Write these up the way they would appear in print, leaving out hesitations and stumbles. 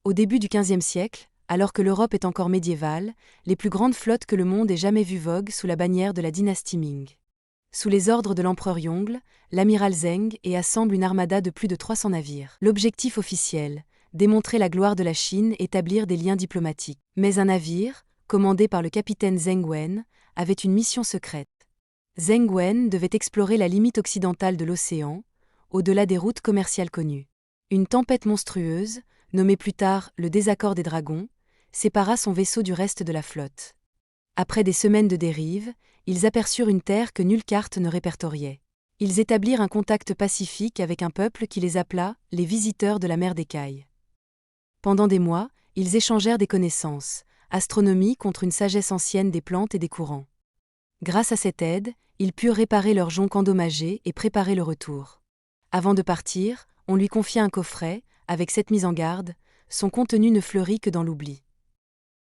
Au début du XVe siècle, alors que l'Europe est encore médiévale, les plus grandes flottes que le monde ait jamais vues voguent sous la bannière de la dynastie Ming. Sous les ordres de l'empereur Yongle, l'amiral Zheng et assemble une armada de plus de 300 navires. L'objectif officiel, démontrer la gloire de la Chine et établir des liens diplomatiques. Mais un navire, commandé par le capitaine Zheng Wen, avait une mission secrète. Zheng Wen devait explorer la limite occidentale de l'océan, au-delà des routes commerciales connues. Une tempête monstrueuse, nommée plus tard le désaccord des dragons, sépara son vaisseau du reste de la flotte. Après des semaines de dérive, ils aperçurent une terre que nulle carte ne répertoriait. Ils établirent un contact pacifique avec un peuple qui les appela les visiteurs de la mer d'Écaille. Pendant des mois, ils échangèrent des connaissances, astronomie contre une sagesse ancienne des plantes et des courants. Grâce à cette aide, ils purent réparer leur jonque endommagée et préparer le retour. Avant de partir, on lui confia un coffret, avec cette mise en garde, son contenu ne fleurit que dans l'oubli.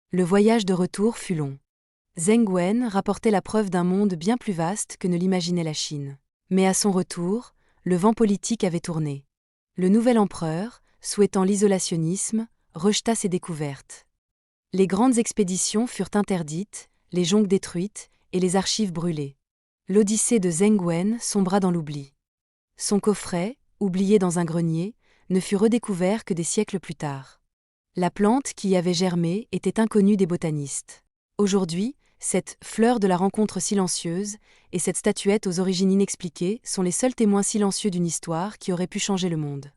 Le voyage de retour fut long. Zheng Wen rapportait la preuve d'un monde bien plus vaste que ne l'imaginait la Chine. Mais à son retour, le vent politique avait tourné. Le nouvel empereur, souhaitant l'isolationnisme, rejeta ses découvertes. Les grandes expéditions furent interdites, les jonques détruites et les archives brûlées. L'odyssée de Zheng Wen sombra dans l'oubli. Son coffret, oublié dans un grenier, ne fut redécouvert que des siècles plus tard. La plante qui y avait germé était inconnue des botanistes. Aujourd'hui, cette fleur de la rencontre silencieuse et cette statuette aux origines inexpliquées sont les seuls témoins silencieux d'une histoire qui aurait pu changer le monde.